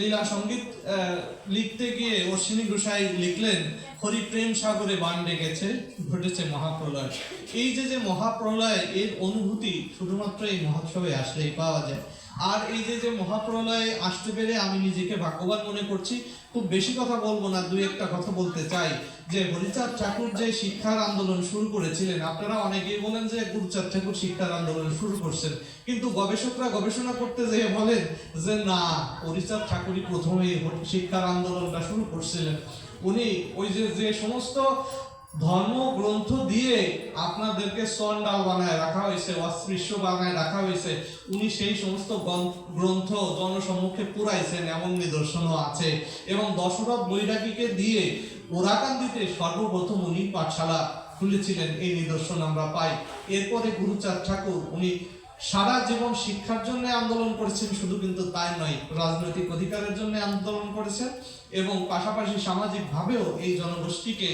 লীলা সঙ্গীত লিখতে গিয়ে অশ্বিনী গোসাই লিখলেন, হরি প্রেম সাগরে বান ডেকেছে, ঘটেছে মহাপ্রলয়। এই যে মহাপ্রলয়, এর অনুভূতি শুধুমাত্র এই মহোৎসবে আসলেই পাওয়া যায়। আর এই যে মহাপ্রলয়ে আসতে পেরে আমি নিজেকে ভাগ্যবান মনে করছি। খুব বেশি কথা বলবো না, দুই একটা কথা বলতে চাই। যে হরিচাঁদ ঠাকুর যে শিক্ষার আন্দোলন শুরু করেছিলেন, আপনারা অনেকেই বলেন যে গুরুচাঁদ ঠাকুর শিক্ষার আন্দোলন শুরু করছেন, কিন্তু গবেষকরা গবেষণা করতে যেয়ে বলেন যে না, হরিচাঁদ ঠাকুরই প্রথমে শিক্ষার আন্দোলনটা শুরু করছিলেন। উনি ওই যে সমস্ত ধর্মগ্রন্থ দিয়ে আপনাদেরকে চন্ডাল বানায় রাখা হয়েছে, অস্পৃশ্য বানায় রাখা হয়েছে, উনি সেই সমস্ত গ্রন্থ জনসম্মুখে পুরাইছেন, এমন নিদর্শনও আছে। এবং দশরথ বৈরাগীকে দিয়ে ওরাকান্দিতে সর্বপ্রথম উনি পাঠশালা খুলেছিলেন, এই নিদর্শন আমরা পাই। এরপরে গুরুচাঁদ ঠাকুর উনি সারা জীবন শিক্ষার জন্য আন্দোলন করেছেন, শুধু কিন্তু তাই নয়, রাজনৈতিক অধিকারের জন্য আন্দোলন করেছেন এবং পাশাপাশি সামাজিকভাবেও এই জনগোষ্ঠীকে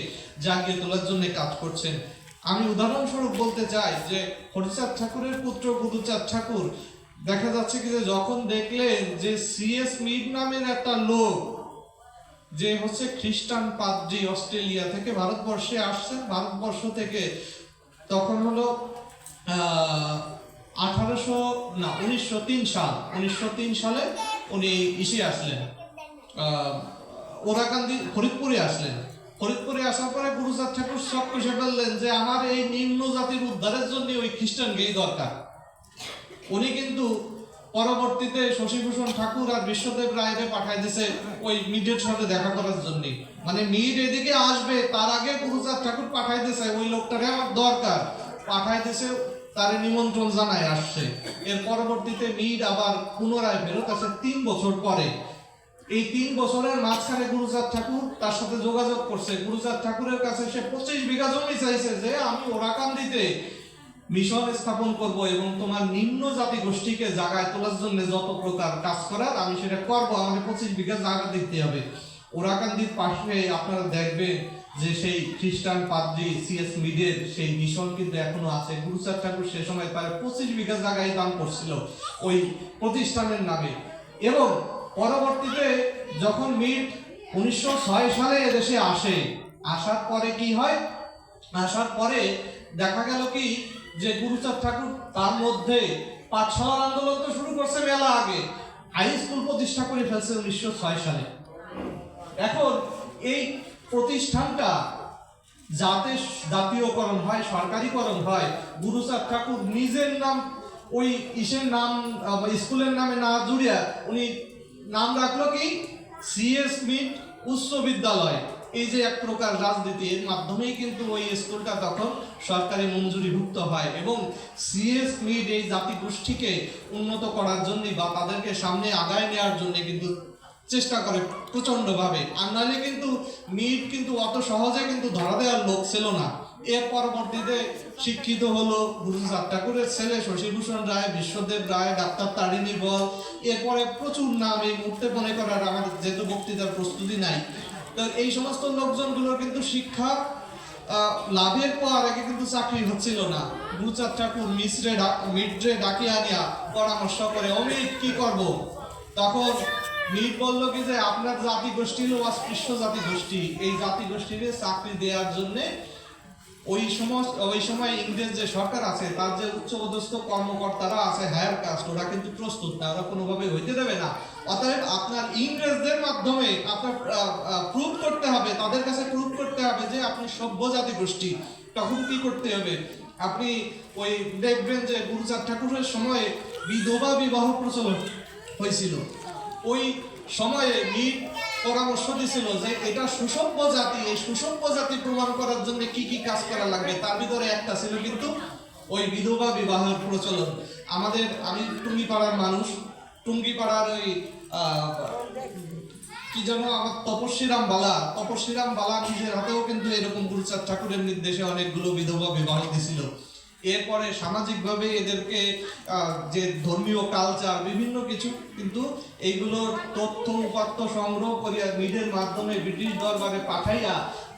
জাগিয়ে তোলার জন্য কাজ করছেন। আমি উদাহরণস্বরূপ বলতে চাই যে হরিচাঁদ ঠাকুরের পুত্র গুরুচাঁদ ঠাকুর, দেখা যাচ্ছে কি যে যখন দেখলেন যে সিএস মিড নামের একটা লোক, যে হচ্ছে খ্রিস্টান পাদ্রী, অস্ট্রেলিয়া থেকে ভারতবর্ষে আসছেন, ভারতবর্ষ থেকে তখন হলো 1903 সালে উনি আসলেন, ওরাকান্দি ফরিদপুরে আসলেন। ফরিদপুরে আসার পরে গুরুচাঁদ ঠাকুর সব কষে ফেললেন যে আমার এই নিম্ন জাতির উদ্ধারের জন্য ওই খ্রিস্টানকেই দরকার। উনি কিন্তু পরবর্তীতে শশীভূষণ ঠাকুর আর বিশ্বদেব রায়রে পাঠাই দিছে ওই মিডের সাথে দেখা করার জন্য। মানে মিড এদিকে আসবে তার আগে গুরুচাঁদ ঠাকুর পাঠাই দিছে ওই লোকটারে আমার দরকার, পাঠাই দিছে, তার নিমন্ত্রণ জানায় আসছে। এর পরবর্তীতে মিড আবার পুনরায় ফেরত আসে 3 বছর পরে। এই 3 বছরের মাঝখানে গুরুচাঁদ ঠাকুর তার সাথে যোগাযোগ করছে। গুরুচাঁদ ঠাকুরের কাছে সে 25 বিঘা জমি চাইছে যে আমি ওরাকান্দিতে মিশন স্থাপন করব এবং তোমার নিম্ন জাতি গোষ্ঠীকে জাগায় তোলার জন্য যত প্রকার কাজ করার আমি সেটা করব, আমাকে 25 বিঘা জায়গা দিতে হবে। ওরাকান্দির পাশে আপনারা দেখবেন যে সেই খ্রিস্টান পাদ্রী সিএস মিডের সেই মিশন কিন্তু এখনো আছে। গুরুচাঁদ ঠাকুর সে সময় প্রায় 25 বিঘা জায়গায় দান করছিল ওই প্রতিষ্ঠানের নামে। এবং পরবর্তীতে যখন মিড 1906 সালে এদেশে আসে, আসার পরে কি হয়, আসার পরে দেখা গেল কি যে গুরুচাঁদ ঠাকুর তার মধ্যে পাঠশালার আন্দোলন তো শুরু করছে মেলা আগে, হাই স্কুল প্রতিষ্ঠা করে ফেলছে 1906 সালে। এখন এই প্রতিষ্ঠানটা যাতে জাতীয়করণ হয়, সরকারিকরণ হয়, গুরুচাঁদ ঠাকুর নিজের নাম ওই ইসের নাম স্কুলের নামে না জুড়িয়া উনি নাম রাখলো কি সিএস মিড উচ্চ বিদ্যালয়। এই যে এক প্রকার রাজনীতির মাধ্যমেই কিন্তু ওই স্কুলটা তখন সরকারি মঞ্জুরিভুক্ত হয় এবং সিএস মিড এই জাতিগোষ্ঠীকে উন্নত করার জন্য বা তাদেরকে সামনে আগায় নেওয়ার জন্য কিন্তু চেষ্টা করে প্রচন্ডভাবে। আর নাহলে কিন্তু মিড কিন্তু অত সহজে কিন্তু ধরা দেওয়ার লোক ছিল না। এর পরবর্তীতে শিক্ষিত হলো গুরুচাঁদ ঠাকুরের ছেলে শশীভূষণ রায়, বিশ্বদেব রায়, ডাক্তার তারিণী বল, এরপরে প্রচুর নাম এই মুহূর্তে মনে করার আমাদের যেহেতু বক্তৃতার প্রস্তুতি নাই। তো এই সমস্ত লোকজনগুলোর কিন্তু শিক্ষা লাভের পর আগে কিন্তু চাকরি হচ্ছিল না। গুরুচাঁদ ঠাকুর মিডরে ডাকি আনিয়া পরামর্শ করে, অমিত কি করব? তখন মিড বললো কি যে আপনার জাতি গোষ্ঠী হলো অস্পৃশ্য জাতি গোষ্ঠী, এই জাতি গোষ্ঠীকে চাকরি দেওয়ার জন্য ওই সময় ইংরেজ যে সরকার আছে তার যে উচ্চপদস্থ কর্মকর্তারা আছে, হায়ার কাস্ট, ওরা কিন্তু প্রস্তুত না, ওরা কোনোভাবে হইতে দেবে না। অতএব আপনার ইংরেজদের মাধ্যমে আপনার প্রুভ করতে হবে, তাদের কাছে প্রুভ করতে হবে যে আপনি সভ্য জাতি গোষ্ঠী। তখন কি করতে হবে, আপনি ওই দেখবেন যে গুরুচাঁদ ঠাকুরের সময়ে বিধবা বিবাহ প্রচলন হয়েছিল। ওই সময়ে মিড পরামর্শ দিছিল যে এটা সুসভ্য জাতি, এই সুসভ্য জাতি প্রমাণ করার জন্য কি কি কাজ করা লাগবে, তার ভিতরে একটা ছিল কিন্তু ওই বিধবা বিবাহের প্রচলন। আমি টুঙ্গিপাড়ার মানুষ, টুঙ্গিপাড়ার ওই কি যেন আমার তপস্বীরাম বালা নিজের হাতেও কিন্তু এরকম গুরুচাঁদ ঠাকুরের নির্দেশে অনেকগুলো বিধবা বিবাহ দিছিল। এরপরে সামাজিকভাবে এদেরকে যে ধর্মীয় কালচার বিভিন্ন কিছু কিন্তু এইগুলোর তথ্য উপাত্ত সংগ্রহ করিয়া মিডের মাধ্যমে ব্রিটিশ দরবারে পাঠাইয়া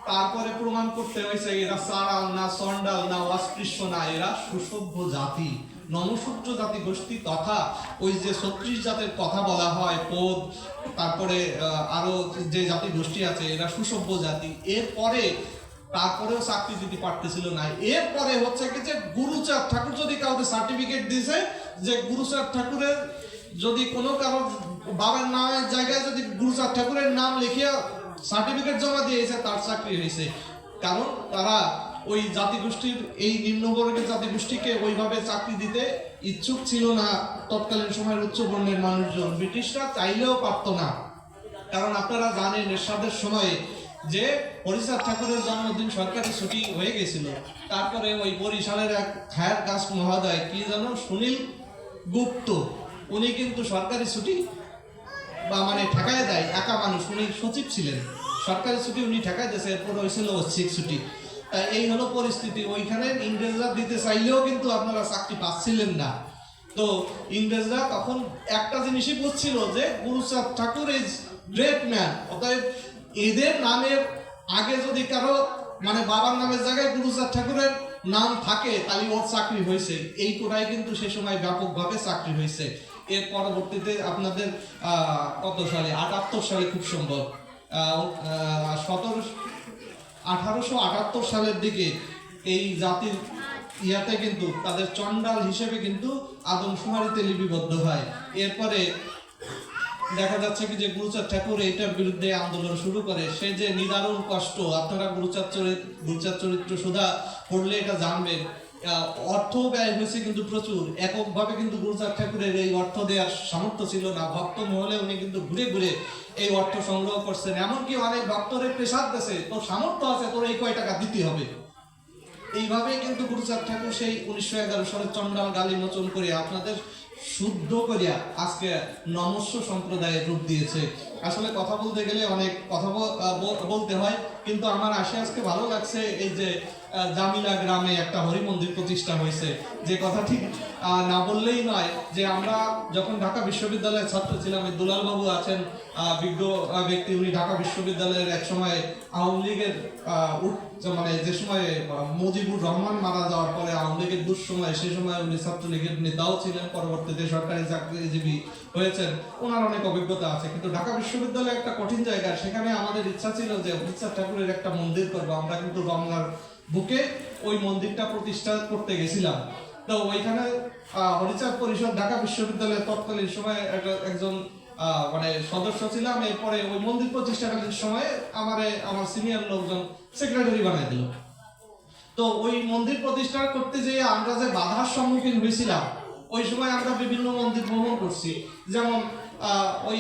তারপরে প্রমাণ করতে হয়েছে এরা সাড়াল না, চন্ডাল না, অস্পৃশ্য না, এরা সুসভ্য জাতি। নমশূদ্র জাতিগোষ্ঠী তথা ওই যে 36 জাতের কথা বলা হয় পদ, তারপরে আরো যে জাতিগোষ্ঠী আছে এরা সুসভ্য জাতি, তারপরেও চাকরি দিতে পারতেছিল না। এরপরে হচ্ছে কি যে গুরুচাঁদ ঠাকুর যদি কাউকে সার্টিফিকেট দিয়েছে যে গুরুচাঁদ ঠাকুরের যদি কোনো কারো বাবার নামের জায়গায় যদি গুরুচাঁদ ঠাকুরের নাম লিখিয়া সার্টিফিকেট জমা দিয়েছে তার চাকরি হয়েছে, কারণ তারা ওই জাতিগোষ্ঠীর এই নিম্নবর্গের জাতিগোষ্ঠীকে ওইভাবে চাকরি দিতে ইচ্ছুক ছিল না তৎকালীন সময়ের উচ্চ বর্ণের মানুষজন। ব্রিটিশরা চাইলেও পারতো না, কারণ আপনারা জানেন এরশাদের সময়ে যে হরিচাঁদ ঠাকুরের জন্মদিন সরকারি ছুটি হয়ে গেছিল, তারপরে ওই বরিশালের এক খায়ের কাস্ট মহোদয় কি জানো সুনীল গুপ্ত, উনি কিন্তু সরকারি ছুটি বা মানে ঠেকায় দেয়, একা মানুষ, উনি সচিব ছিলেন, সরকারি ছুটি উনি ঠেকায় দিয়েছে, এরপর হয়েছিল ঐচ্ছিক ছুটি। তাই এই হলো পরিস্থিতি। ওইখানে ইংরেজরা দিতে চাইলেও কিন্তু আপনারা চাকরি পাচ্ছিলেন না। তো ইংরেজরা তখন একটা জিনিসই বুঝছিল যে গুরুচাঁদ ঠাকুর ইজ গ্রেট ম্যান, অতএব এদের নামের আগে যদি কারো মানে বাবার নামের জায়গায় গুরুচাঁদ ঠাকুরের নাম থাকে তাহলে ওর চাকরি হয়েছে। এই কোটায় কিন্তু সে সময় ব্যাপকভাবে চাকরি হয়েছে। এর পরবর্তীতে আপনাদের কত সালে 78 সালে খুব সম্ভব 1878 সালের দিকে এই জাতির ইয়াতে কিন্তু তাদের চন্ডাল হিসেবে কিন্তু আদমশুমারিতে লিপিবদ্ধ হয়। এরপরে দেখা যাচ্ছে কি যে গুরুচাঁদ ঠাকুর এইটার বিরুদ্ধে আন্দোলন শুরু করে। সে যে নিদারুণ কষ্ট, আপনারা গুরুচাঁদ চরিত্র সুধা পড়লে এটা জানবেন। অর্থ ব্যয় হয়েছে কিন্তু প্রচুর, এককভাবে কিন্তু গুরুচাঁদ ঠাকুরের এই অর্থ দেওয়ার সামর্থ্য ছিল না। ভক্ত মহলে উনি কিন্তু ঘুরে ঘুরে এই অর্থ সংগ্রহ করছেন, এমনকি অনেক ভক্তদের প্রেসার দেশে তোর সামর্থ্য আছে তোর এই কয় টাকা দিতে হবে। এইভাবেই কিন্তু গুরুচাঁদ ঠাকুর সেই 1911 সালে চন্ডাল গালি মোচন করে আপনাদের শুদ্ধ করিয়া আজকে নমস্য সম্প্রদায়ের রূপ দিয়েছে। আসলে কথা বলতে গেলে অনেক কথা বলতে হয়, কিন্তু আমার আজকে ভালো লাগছে এই যে জামিলা গ্রামে একটা হরি মন্দির প্রতিষ্ঠা হয়েছে, যে কথা ঠিক না বললেই নয়। যে আমরা যখন ঢাকা বিশ্ববিদ্যালয়ের ছাত্র ছিলাম, দুলাল বাবু আছেন বিজ্ঞ ব্যক্তি, উনি ঢাকা বিশ্ববিদ্যালয়ের এক সময় আওয়ামী লীগের মানে যে সময় মুজিবুর রহমান মারা যাওয়ার পরে আওয়ামী লীগের দুঃসময়, সেই সময় উনি ছাত্রলীগের নেতাও ছিলেন, পরবর্তীতে সরকারি চাকরিজীবী হয়েছেন, ওনার অনেক অভিজ্ঞতা আছে। কিন্তু ঢাকা বিশ্ববিদ্যালয় একটা কঠিন জায়গা, সেখানে আমাদের ইচ্ছা ছিল যে হরিচাঁদ ঠাকুরের একটা মন্দির করবো। আমরা কিন্তু গঙ্গার বুকে ওই মন্দিরটা প্রতিষ্ঠা করতে গেছিলাম। তো ওইখানে হরিচাঁদ পরিষদ ঢাকা বিশ্ববিদ্যালয়ের তৎকালীন সময় একজন মানে সদস্য ছিলাম। এরপরে ওই মন্দির প্রতিষ্ঠাকালীন সময়ে আমার সিনিয়র লোকজন সেক্রেটারি বানাই দিল। তো ওই মন্দির প্রতিষ্ঠা করতে যেয়ে আমরা যে বাধার সম্মুখীন হয়েছিলাম, ওই সময় আমরা বিভিন্ন মন্দির ভ্রমণ করছি, যেমন ওই